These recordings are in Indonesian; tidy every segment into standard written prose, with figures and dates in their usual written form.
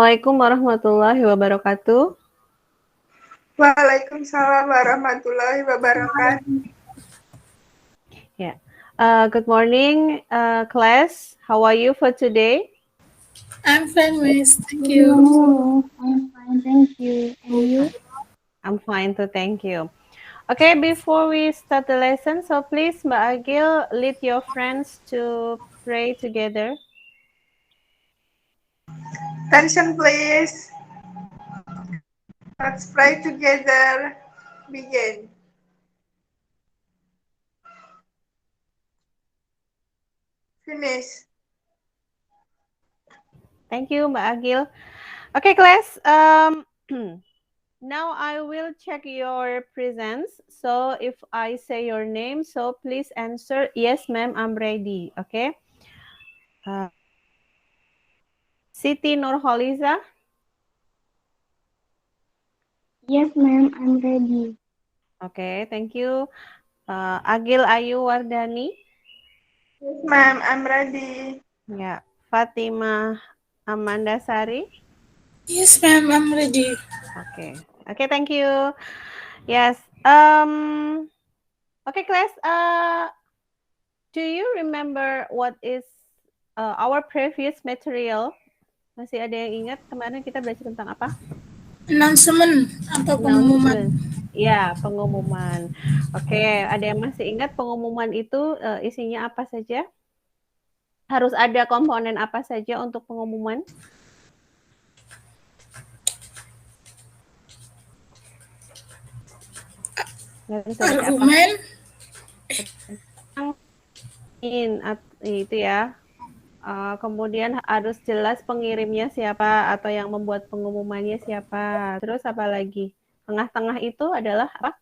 Assalamualaikum warahmatullahi wabarakatuh. Waalaikumsalam warahmatullahi wabarakatuh. Yeah. Good morning, class. How are you for today? I'm fine, Miss. Thank Good you. morning. I'm fine, thank you. And you? I'm fine too, thank you. Okay, before we start the lesson, so please, Mbak Agil, lead your friends to pray together. Attention please. Let's pray together. Begin. Finish. Thank you, Mbak Agil. Okay, class. Now I will check your presence. So if I say your name, so please answer yes, ma'am, I'm ready. Okay. Siti Nurholiza. Yes, ma'am, I'm ready. Okay, thank you. Agil Ayu Wardani. Yes, ma'am, I'm ready. Ya, Fatimah Amanda Sari. Yes, ma'am, I'm ready. Okay. Okay, thank you. Yes. Okay, class. Do you remember what is our previous material? Masih ada yang ingat kemarin kita belajar tentang apa? Announcement atau pengumuman. Ya, pengumuman. Oke, ada yang masih ingat pengumuman itu isinya apa saja? Harus ada komponen apa saja untuk pengumuman? Argumen. Itu ya. Kemudian harus jelas pengirimnya siapa atau yang membuat pengumumannya siapa. Terus apa lagi? Tengah-tengah itu adalah apa?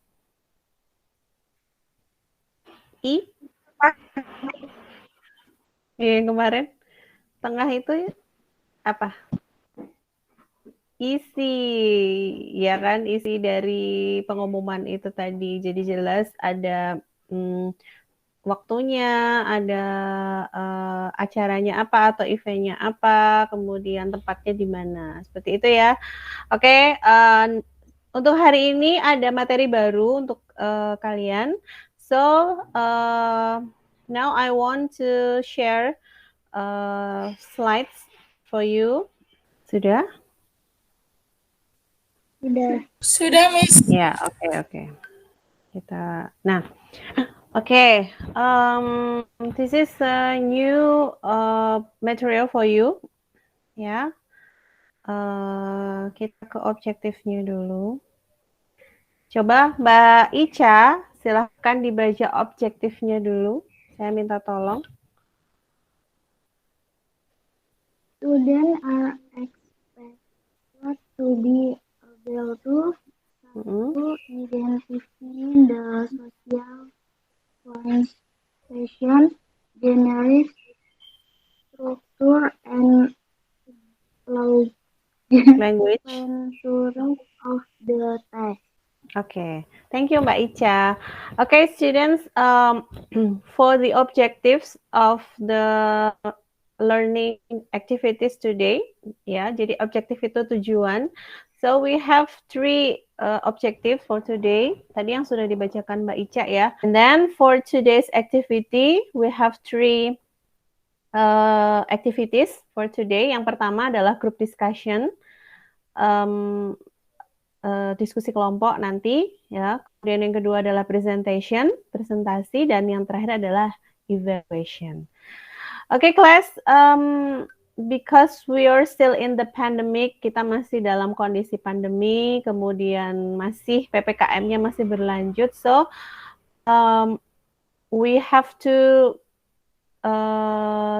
Yang kemarin. Tengah itu apa? Isi, ya kan? Isi dari pengumuman itu tadi. Jadi jelas ada waktunya, ada acaranya apa atau eventnya apa, kemudian tempatnya di mana. Seperti itu ya. Oke, untuk hari ini ada materi baru untuk kalian. So, now I want to share slides for you. Sudah? Sudah, Miss. Ya, oke. Kita, nah, okay, this is a new material for you. Ya, kita ke objektifnya dulu. Coba Mbak Ica, silahkan dibaca objektifnya dulu. Saya minta tolong. Students are expected to be able to identify the social organization, generate structure, and Language of the text. Okay, thank you Mbak Ica. Okay, students, for the objectives of the learning activities today, ya, jadi objektif itu tujuan. So we have three objectives for today. Tadi yang sudah dibacakan Mbak Ica ya. And then for today's activity, we have three activities for today. Yang pertama adalah group discussion. Diskusi kelompok nanti ya. Kemudian yang kedua adalah presentasi, dan yang terakhir adalah evaluation. Okay, class, because we are still in the pandemic, kita masih dalam kondisi pandemi, kemudian masih PPKM-nya masih berlanjut, so we have to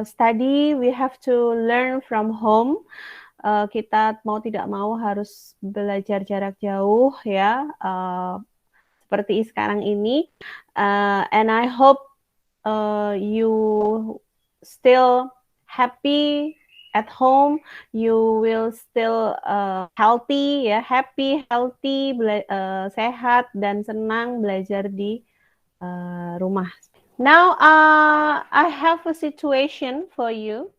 study, we have to learn from home. Kita mau tidak mau harus belajar jarak jauh ya, seperti sekarang ini. And I hope you still happy at home, you will still healthy ya, happy, healthy, sehat dan senang belajar di rumah. Now I have a situation for you.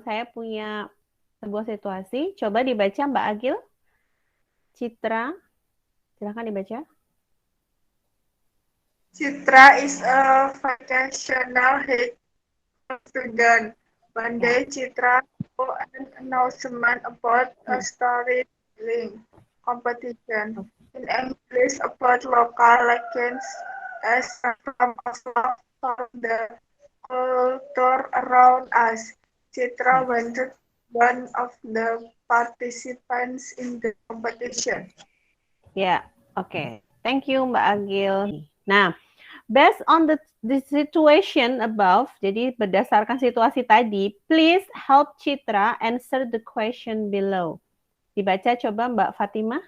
Saya punya sebuah situasi. Coba dibaca Mbak Agil. Citra, silakan dibaca. Citra is a vocational student. One day, Citra saw an announcement about a storytelling competition in English about local legends as from Oslo from the culture around us. Citra wanted one of the participants in the competition. Ya, oke. Thank you Mbak Agil. Nah, based on the situation above, jadi berdasarkan situasi tadi, please help Citra answer the question below. Dibaca coba Mbak Fatimah.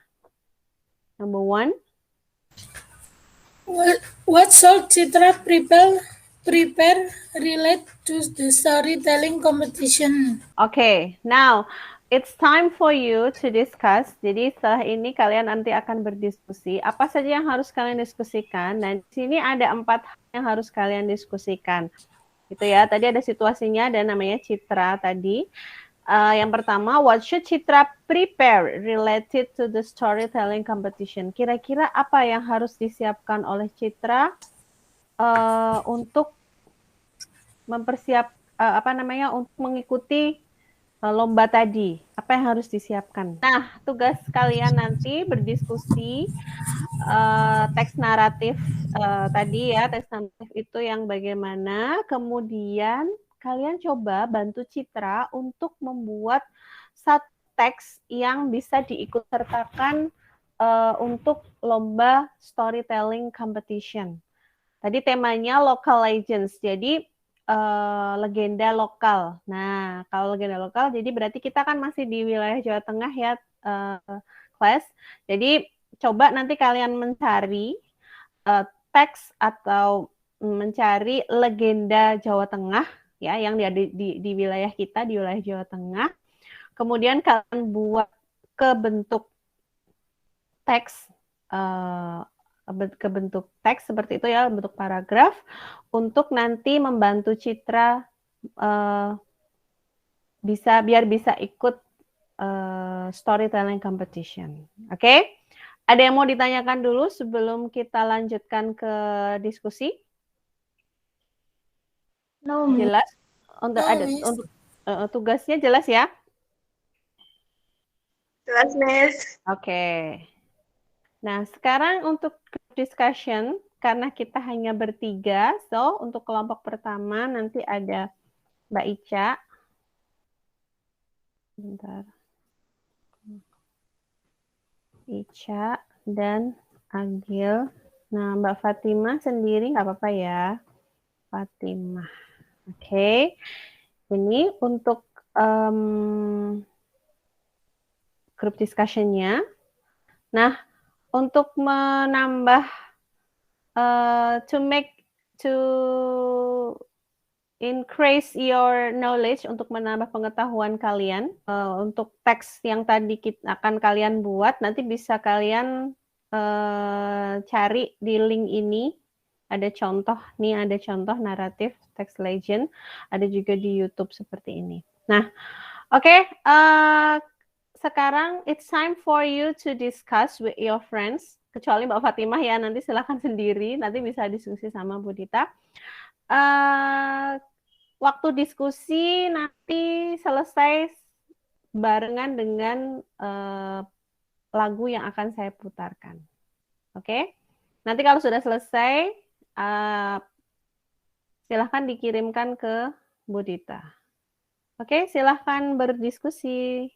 Number 1. What should Citra prepare relate to the storytelling competition? Okay, now it's time for you to discuss. Jadi setelah ini kalian nanti akan berdiskusi. Apa saja yang harus kalian diskusikan? Dan di sini ada 4 hal yang harus kalian diskusikan. Gitu ya. Tadi ada situasinya, ada namanya Citra tadi. Yang pertama, what should Citra prepare related to the storytelling competition? Kira-kira apa yang harus disiapkan oleh Citra untuk untuk mengikuti lomba tadi? Apa yang harus disiapkan? Nah, tugas kalian nanti berdiskusi teks naratif tadi ya, teks naratif itu yang bagaimana, kemudian kalian coba bantu Citra untuk membuat satu teks yang bisa diikutsertakan untuk lomba storytelling competition. Tadi temanya local legends, jadi legenda lokal. Nah, kalau legenda lokal, jadi berarti kita kan masih di wilayah Jawa Tengah ya, kelas. Jadi coba nanti kalian mencari teks atau mencari legenda Jawa Tengah ya, yang ada di wilayah kita, di wilayah Jawa Tengah. Kemudian kalian buat ke bentuk teks, seperti itu ya, bentuk paragraf, untuk nanti membantu Citra biar bisa ikut storytelling competition. Oke? Ada yang mau ditanyakan dulu sebelum kita lanjutkan ke diskusi? No, Jelas? Untuk tugasnya jelas ya? Jelas, Miss. Oke. Nah, sekarang untuk discussion, karena kita hanya bertiga, so untuk kelompok pertama nanti ada Mbak Ica. Bentar. Ica dan Agil. Nah, Mbak Fatimah sendiri nggak apa-apa ya. Fatimah. Oke. Ini untuk grup discussion-nya. Nah, untuk menambah to increase your knowledge, untuk menambah pengetahuan kalian, untuk teks yang tadi akan kalian buat, nanti bisa kalian cari di link ini. Ada contoh, nih ada contoh naratif text legend, ada juga di YouTube seperti ini. Nah, oke, sekarang it's time for you to discuss with your friends, kecuali Mbak Fatimah ya, nanti silakan sendiri, nanti bisa diskusi sama Bu Dita. Waktu diskusi nanti selesai barengan dengan lagu yang akan saya putarkan. Oke? Nanti kalau sudah selesai, silahkan dikirimkan ke Bu Dita. Oke, silahkan berdiskusi.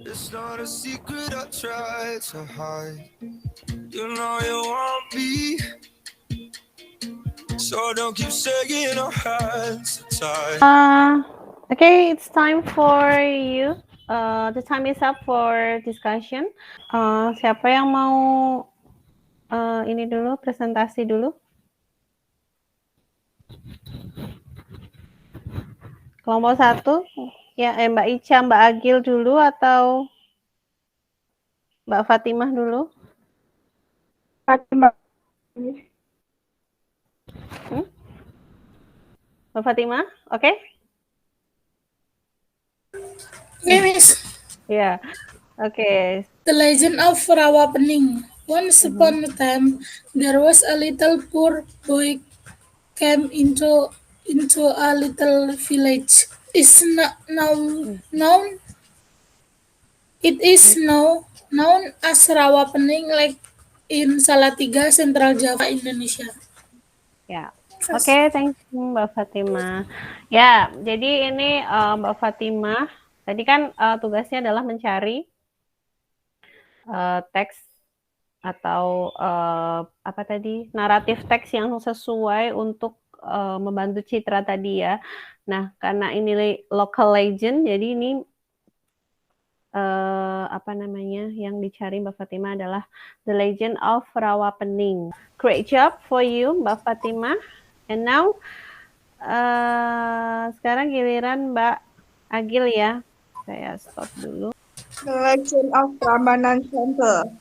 It's not a secret I try to hide. You know you want me, so don't keep saying our hands are tied. Okay, it's time for you. The time is up for discussion. Siapa yang mau ini dulu, presentasi dulu? Kelompok 1, ya Mbak Ica, Mbak Agil dulu atau Mbak Fatimah dulu. Fatimah. Mbak Fatimah, oke? Okay, Miss. Ya, oke. The Legend of Rawapening. Once upon a time, there was a little poor boy came into a little village. Is now known. It is now known as Rawapening Lake in Salatiga, Central Java, Indonesia. Ya, oke, thank you Mbak Fatimah. Ya, jadi ini Mbak Fatimah, tadi kan tugasnya adalah mencari teks atau apa tadi, naratif teks yang sesuai untuk membantu citra tadi ya. Nah, karena ini local legend, jadi ini apa namanya yang dicari Mbak Fatimah adalah The Legend of Rawapening. Great job for you Mbak Fatimah. And now sekarang giliran Mbak Agil ya. Saya stop dulu. The Legend of Prambanan Temple.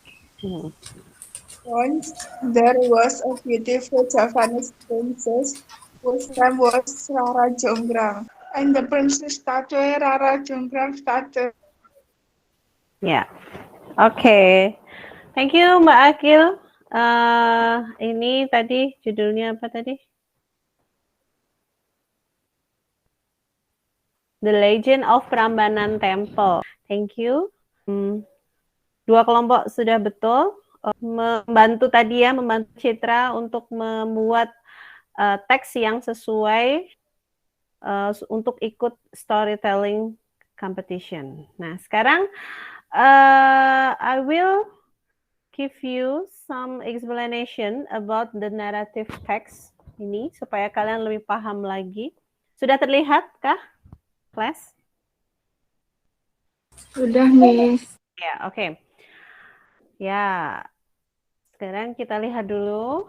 Once there was a beautiful Javanese princess whose name was Rara Jonggrang, and the princess statue Rara Jonggrang statue. Ya, oke. Thank you Mbak Agil. Ini tadi judulnya apa tadi? The Legend of Prambanan Temple. Thank you. Dua kelompok sudah betul. Membantu tadi ya, membantu Citra untuk membuat teks yang sesuai untuk ikut storytelling competition. Nah, sekarang I will give you some explanation about the narrative text ini supaya kalian lebih paham lagi. Sudah terlihat kah, kelas? Sudah, Miss. Ya, oke. Ya, sekarang kita lihat dulu.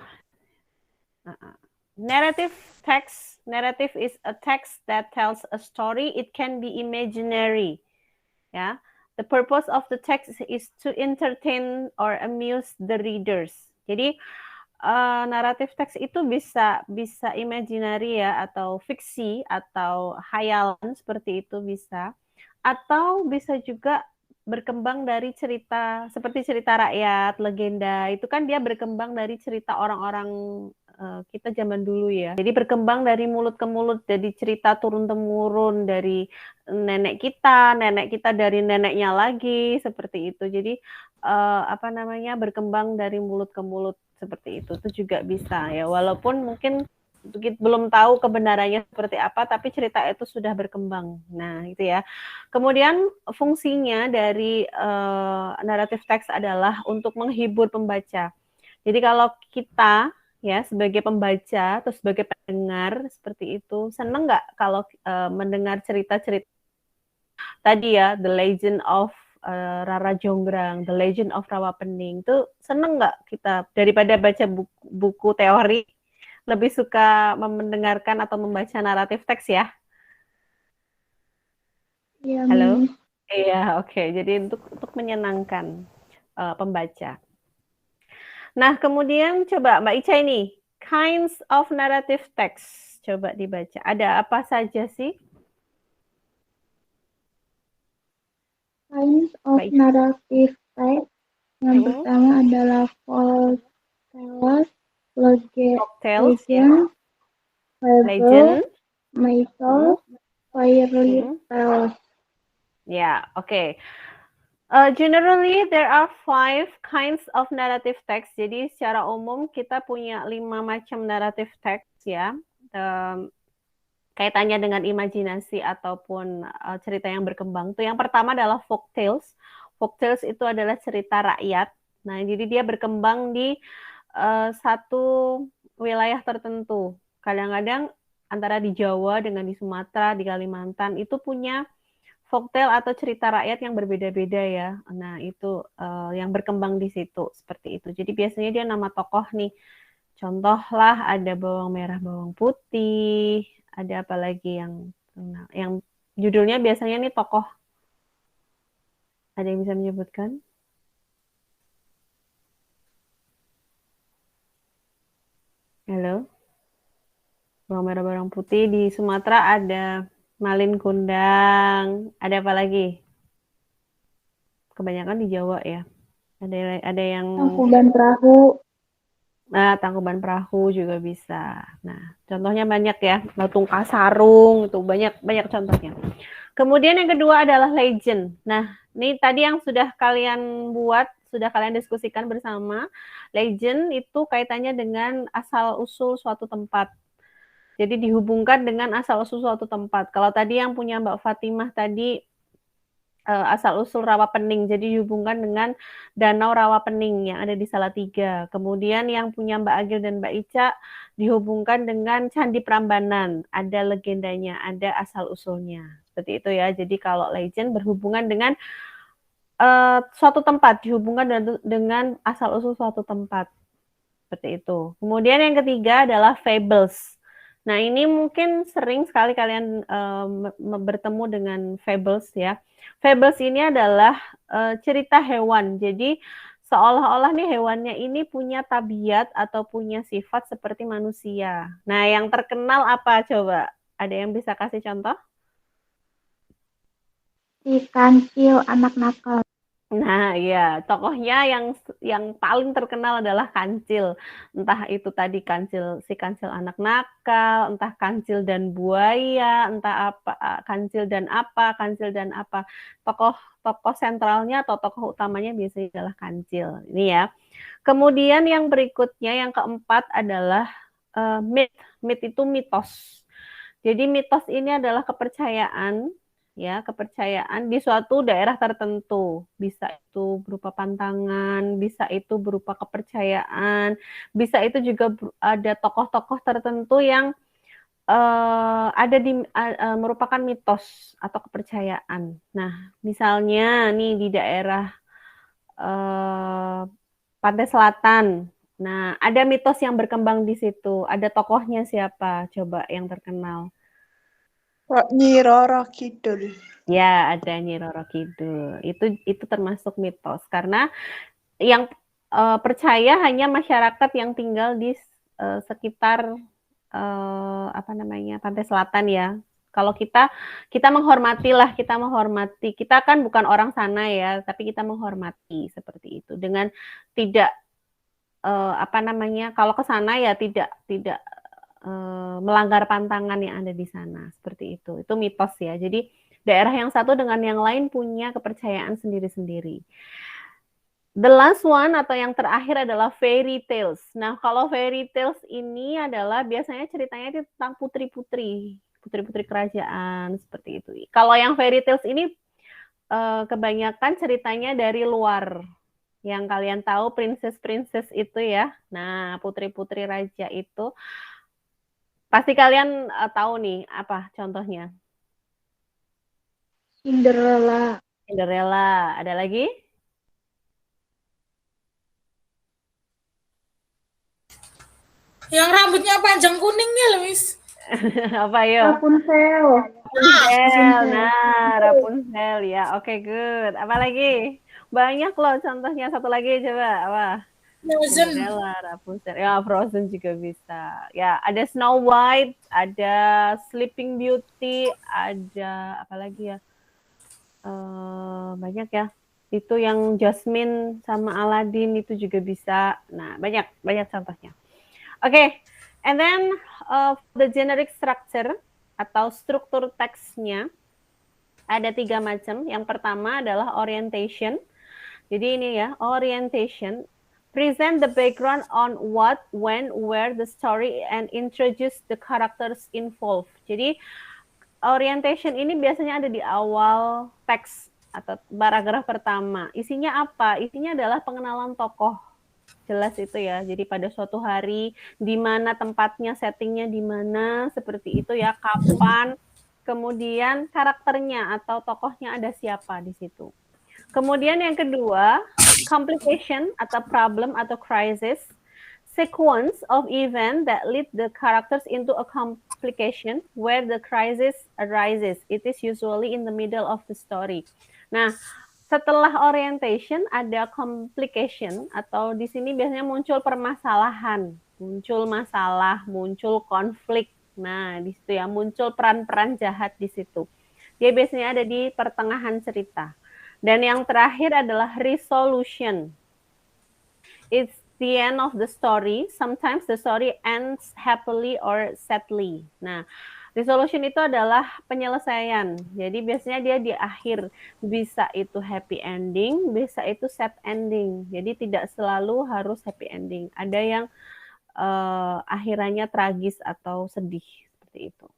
Narrative text. Narrative is a text that tells a story. It can be imaginary. Ya, the purpose of the text is to entertain or amuse the readers. Jadi naratif teks itu bisa imaginary ya, atau fiksi atau hayalan seperti itu bisa, atau bisa juga berkembang dari cerita seperti cerita rakyat, legenda. Itu kan dia berkembang dari cerita orang-orang kita zaman dulu ya. Jadi berkembang dari mulut ke mulut, jadi cerita turun-temurun dari nenek kita dari neneknya lagi, seperti itu. Jadi apa namanya, berkembang dari mulut ke mulut seperti itu. Itu juga bisa ya. Walaupun mungkin kita belum tahu kebenarannya seperti apa, tapi cerita itu sudah berkembang. Nah, itu ya. Kemudian fungsinya dari naratif teks adalah untuk menghibur pembaca. Jadi kalau kita ya sebagai pembaca atau sebagai pendengar seperti itu, seneng nggak kalau mendengar cerita-cerita tadi ya, The Legend of Rara Jonggrang, The Legend of Rawapening, itu seneng nggak kita daripada baca buku teori, lebih suka mendengarkan atau membaca naratif teks ya? Iya, Halo? Miss. Iya, oke. Jadi untuk menyenangkan pembaca. Nah, kemudian coba Mbak Ica ini, kinds of narrative text. Coba dibaca. Ada apa saja sih? Kinds of Mbak Ica. narrative text. Yang pertama adalah folktales, Folktales, ya. legend, fable, Legend, mythos, fairy tales. Ya, oke. Generally, there are 5 kinds of narrative text. Jadi secara umum kita punya 5 macam narrative text ya. Kaitannya dengan imajinasi ataupun cerita yang berkembang. Itu yang pertama adalah folktales. Folktales itu adalah cerita rakyat. Nah, jadi dia berkembang di satu wilayah tertentu. Kadang-kadang antara di Jawa dengan di Sumatera, di Kalimantan itu punya folktale atau cerita rakyat yang berbeda-beda ya. Nah, itu yang berkembang di situ seperti itu. Jadi biasanya dia nama tokoh nih. Contohlah ada bawang merah, bawang putih, ada apa lagi yang judulnya biasanya nih tokoh. Ada yang bisa menyebutkan? Halo. Bawang merah, bawang putih. Di Sumatera ada malin kundang. Ada apa lagi? Kebanyakan di Jawa ya. Ada yang Tangkuban perahu. tangkuban perahu juga bisa. Nah, contohnya banyak ya. Batu kasarung itu banyak contohnya. Kemudian yang kedua adalah legend. Nah, ini tadi yang sudah kalian buat, sudah kalian diskusikan bersama. Legend itu kaitannya dengan asal-usul suatu tempat. Jadi dihubungkan dengan asal-usul suatu tempat. Kalau tadi yang punya Mbak Fatimah tadi asal-usul Rawapening, jadi dihubungkan dengan Danau Rawapening yang ada di Salatiga. Kemudian yang punya Mbak Agil dan Mbak Ica dihubungkan dengan Candi Prambanan, ada legendanya, ada asal-usulnya. Seperti itu ya. Jadi kalau legend berhubungan dengan suatu tempat, dihubungkan dengan asal-usul suatu tempat. Seperti itu. Kemudian yang ketiga adalah fables. Nah, ini mungkin sering sekali kalian bertemu dengan fables ya. Fables ini adalah cerita hewan. Jadi seolah-olah nih hewannya ini punya tabiat atau punya sifat seperti manusia. Nah, yang terkenal apa coba? Ada yang bisa kasih contoh? Si kancil anak nakal. Nah, ya, tokohnya yang paling terkenal adalah Kancil. Entah itu tadi si Kancil anak nakal, entah Kancil dan buaya, entah apa Kancil dan apa. Tokoh sentralnya atau tokoh utamanya biasanya adalah Kancil. Ini ya. Kemudian yang berikutnya yang keempat adalah myth. Myth itu mitos. Jadi mitos ini adalah kepercayaan di suatu daerah tertentu. Bisa itu berupa pantangan, bisa itu berupa kepercayaan, bisa itu juga ada tokoh-tokoh tertentu yang merupakan mitos atau kepercayaan. Nah, misalnya nih di daerah Pantai Selatan. Nah, ada mitos yang berkembang di situ. Ada tokohnya siapa? Coba yang terkenal. Nyi Roro Kidul. Ya, ada Nyi Roro Kidul. Itu termasuk mitos karena yang percaya hanya masyarakat yang tinggal di sekitar Pantai Selatan ya. Kalau kita menghormati. Kita kan bukan orang sana ya, tapi kita menghormati seperti itu dengan tidak kalau ke sana ya tidak melanggar pantangan yang ada di sana seperti itu. Itu mitos ya. Jadi daerah yang satu dengan yang lain punya kepercayaan sendiri-sendiri. The last one atau yang terakhir adalah fairy tales. Nah, kalau fairy tales ini adalah biasanya ceritanya tentang putri-putri kerajaan seperti itu. Kalau yang fairy tales ini kebanyakan ceritanya dari luar. Yang kalian tahu princess itu ya. Nah, putri-putri raja itu pasti kalian tahu nih apa contohnya? Cinderella. Ada lagi? Yang rambutnya panjang kuningnya loh, Miss. Apa ya? Rapunzel. Nah, Rapunzel ya. Oke, good. Apa lagi? Banyak loh contohnya. Satu lagi coba apa? Frozen. Cinderella, Rapunzel. Ya, Frozen juga bisa. Ya, ada Snow White, ada Sleeping Beauty, ada apa lagi ya? Banyak ya. Itu yang Jasmine sama Aladdin itu juga bisa. Nah, banyak contohnya. Oke, and then the generic structure atau struktur teksnya ada 3 macam. Yang pertama adalah orientation. Jadi ini ya, orientation. Present the background on what, when, where the story and introduce the characters involved. Jadi orientation ini biasanya ada di awal teks atau paragraf pertama. Isinya apa? Isinya adalah pengenalan tokoh. Jelas itu ya. Jadi pada suatu hari, di mana tempatnya, settingnya di mana, seperti itu ya. Kapan, kemudian karakternya atau tokohnya ada siapa di situ. Kemudian yang kedua, complication atau problem atau crisis. Sequence of event that lead the characters into a complication where the crisis arises. It is usually in the middle of the story. Nah, setelah orientation ada complication atau di sini biasanya muncul permasalahan. muncul masalah, muncul konflik. Nah, di situ ya muncul peran-peran jahat di situ. Dia biasanya ada di pertengahan cerita. Dan yang terakhir adalah resolution. It's the end of the story. Sometimes the story ends happily or sadly. Nah, resolution itu adalah penyelesaian. Jadi biasanya dia di akhir, bisa itu happy ending, bisa itu sad ending. Jadi tidak selalu harus happy ending. Ada yang akhirannya tragis atau sedih seperti itu.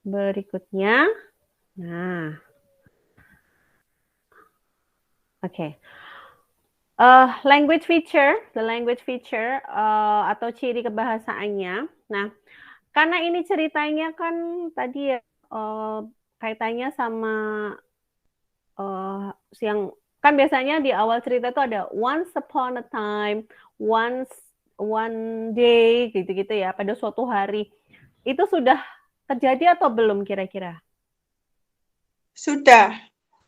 Berikutnya, nah, oke. Language feature, the language feature atau ciri kebahasaannya. Nah, karena ini ceritanya kan tadi ya kaitannya sama yang kan biasanya di awal cerita tuh ada once upon a time, one day gitu-gitu ya, pada suatu hari. Itu sudah terjadi atau belum kira-kira? Sudah.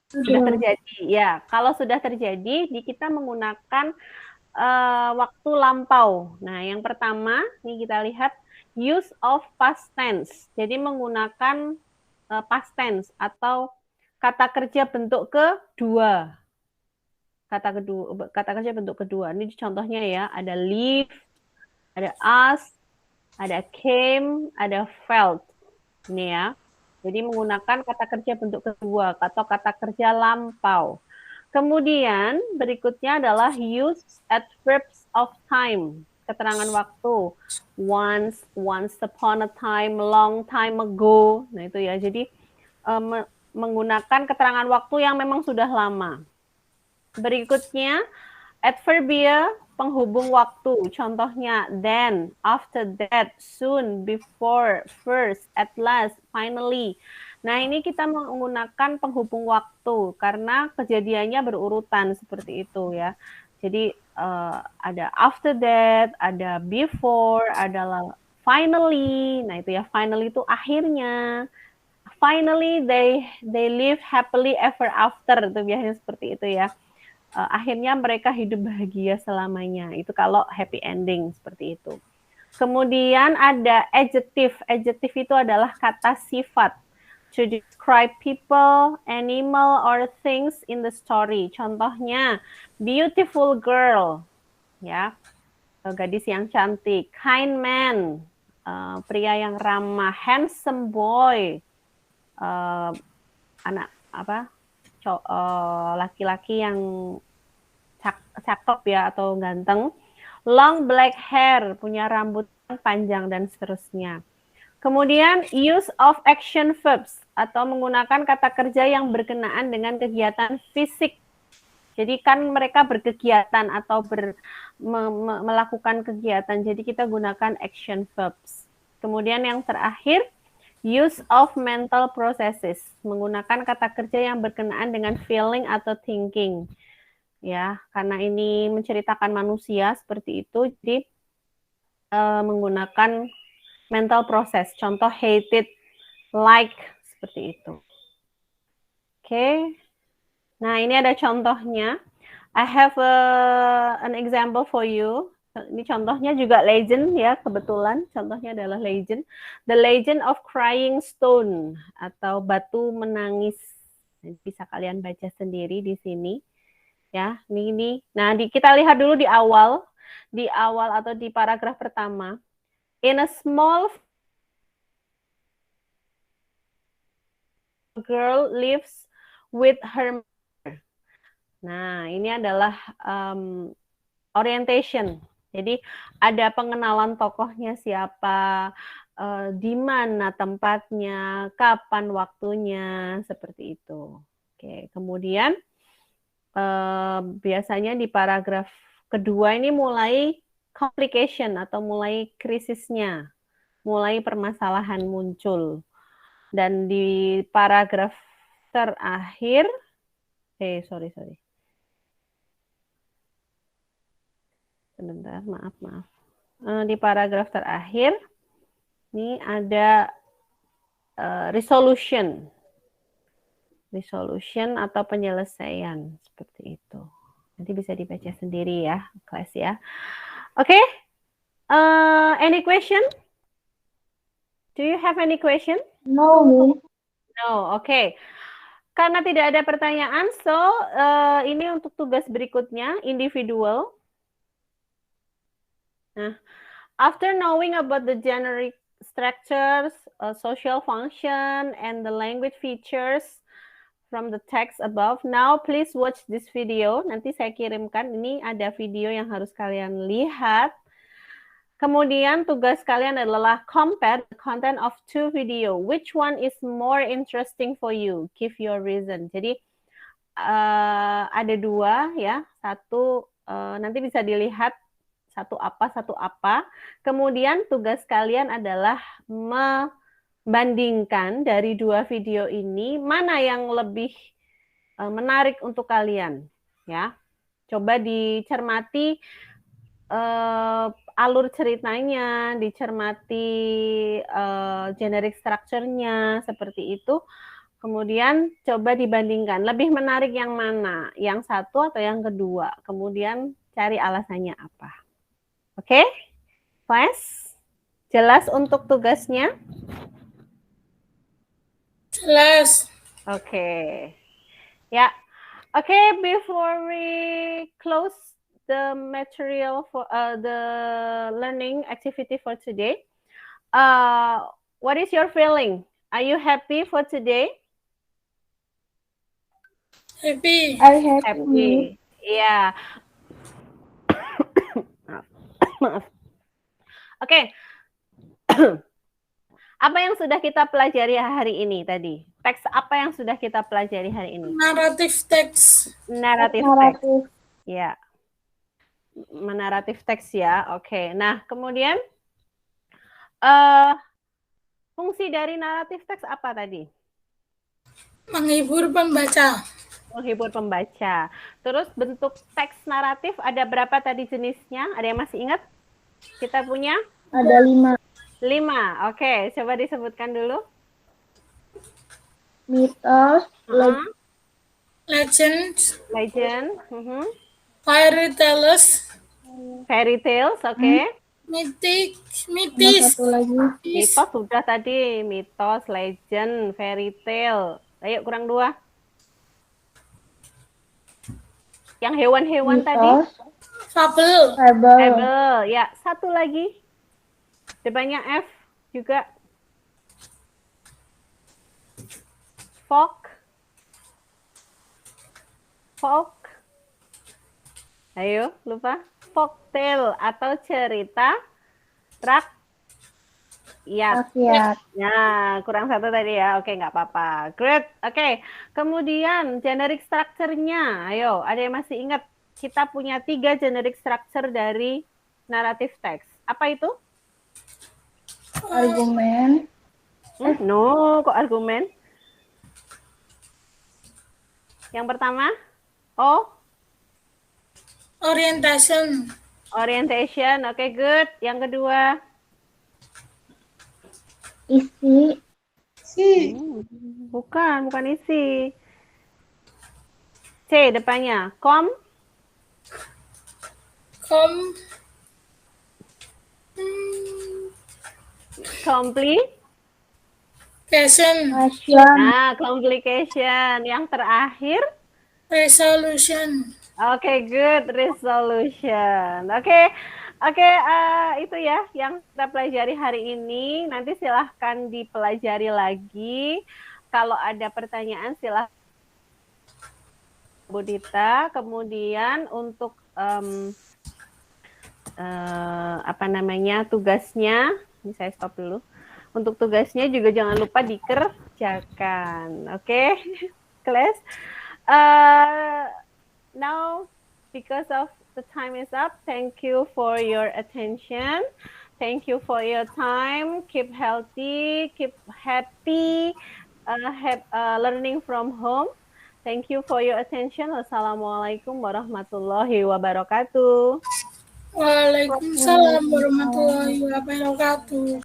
Sudah terjadi. Ya, kalau sudah terjadi, kita menggunakan waktu lampau. Nah, yang pertama, nih kita lihat use of past tense. Jadi menggunakan past tense atau kata kerja bentuk kedua. Kata kerja bentuk kedua. Ini contohnya ya, ada live, ada ask, ada came, ada felt. Ini ya. Jadi menggunakan kata kerja bentuk kedua atau kata kerja lampau. Kemudian berikutnya adalah use adverbs of time, keterangan waktu. Once upon a time, long time ago. Nah itu ya, jadi menggunakan keterangan waktu yang memang sudah lama. Berikutnya, adverbia penghubung waktu. Contohnya, then, after that, soon, before, first, at last, finally. Nah, ini kita menggunakan penghubung waktu karena kejadiannya berurutan seperti itu ya. Jadi ada after that, ada before, ada finally. Nah, itu ya, finally itu akhirnya. Finally they live happily ever after. Itu biasanya seperti itu ya. Akhirnya mereka hidup bahagia selamanya. Itu kalau happy ending seperti itu. Kemudian ada adjective. Adjective itu adalah kata sifat. To describe people, animal, or things in the story. Contohnya, beautiful girl, ya, gadis yang cantik. Kind man, pria yang ramah. Handsome boy, anak apa? Laki-laki yang cakep ya atau ganteng. Long black hair, punya rambut panjang dan seterusnya. Kemudian use of action verbs atau menggunakan kata kerja yang berkenaan dengan kegiatan fisik. Jadi kan mereka berkegiatan atau melakukan kegiatan. Jadi kita gunakan action verbs. Kemudian yang terakhir use of mental processes, menggunakan kata kerja yang berkenaan dengan feeling atau thinking. Ya, karena ini menceritakan manusia seperti itu, jadi menggunakan mental process. Contoh hated, like, seperti itu. Oke. Nah, ini ada contohnya. I have an example for you. Ini contohnya juga legend ya, kebetulan contohnya adalah legend. The Legend of Crying Stone atau Batu Menangis. Bisa kalian baca sendiri di sini. Ya, ini. Nah, kita lihat dulu di awal atau di paragraf pertama. In a small girl lives with her mother. Nah, ini adalah orientation. Jadi ada pengenalan tokohnya siapa, di mana tempatnya, kapan waktunya, seperti itu. Oke, kemudian biasanya di paragraf kedua ini mulai complication atau mulai krisisnya, mulai permasalahan muncul. Dan di paragraf terakhir, sorry. Sebentar, maaf. Di paragraf terakhir, ini ada resolution atau penyelesaian seperti itu. Nanti bisa dibaca sendiri ya, kelas ya. Oke, Any question? Do you have any question? No, Miss. No, okay. Karena tidak ada pertanyaan, so ini untuk tugas berikutnya, individual. Nah, after knowing about the generic structures, social function, and the language features from the text above, now please watch this video. Nanti saya kirimkan, ini ada video yang harus kalian lihat. Kemudian tugas kalian adalah compare the content of two video. Which one is more interesting for you? Give your reason. Jadi ada dua ya. Satu nanti bisa dilihat satu apa. Kemudian tugas kalian adalah membandingkan dari dua video ini mana yang lebih menarik untuk kalian ya. Coba dicermati alur ceritanya, dicermati generic structure-nya seperti itu. Kemudian coba dibandingkan, lebih menarik yang mana? Yang satu atau yang kedua? Kemudian cari alasannya apa. Oke? Faiz? Jelas untuk tugasnya? Jelas. Oke. Ya. Oke, before we close the material for the learning activity for today. What is your feeling? Are you happy for today? Happy. I happy. Happy. Yeah. Maaf. Oke. Apa yang sudah kita pelajari hari ini tadi? Teks apa yang sudah kita pelajari hari ini? Narrative text. Narrative text. Ya. Menaratif teks ya. Oke. Nah, kemudian fungsi dari naratif teks apa tadi? Menghibur pembaca. Menghibur pembaca. Terus bentuk teks naratif ada berapa tadi jenisnya? Ada yang masih ingat? Kita punya? Ada 5. 5. Oke, coba disebutkan dulu. Mitos, Legend. Fairy tales. Fairy tales, oke. Mythic. Sama Mitis. satu lagi. Mitos sudah tadi, mitos, legend, fairy tale. Ayo kurang 2. Yang hewan-hewan tadi? Fable. Fable. Ya, satu lagi. Depannya F juga. Folk. Ayo, lupa. Folktale atau cerita rakyat. Nah, kurang satu tadi ya. Oke, nggak apa-apa. Great. Oke. Kemudian generic structure-nya. Ayo, ada yang masih ingat? Kita punya 3 generic structure dari narrative text. Apa itu? Argumen. No, kok argumen? Yang pertama, Orientation. Orientation. Oke, good. Yang kedua, Isi. bukan isi. C depannya, Complication. Nah, complication. Yang terakhir, Resolution. oke, good, resolution. Oke, itu ya yang kita pelajari hari ini. Nanti silahkan dipelajari lagi. Kalau ada pertanyaan silahkan Bu Dita. Kemudian untuk tugasnya, ini saya stop dulu. Untuk tugasnya juga jangan lupa dikerjakan. Oke, kelas. Now, because of the time is up, thank you for your attention. Thank you for your time. Keep healthy, keep happy, learning from home. Thank you for your attention. Wassalamualaikum warahmatullahi wabarakatuh. Waalaikumsalam warahmatullahi wabarakatuh.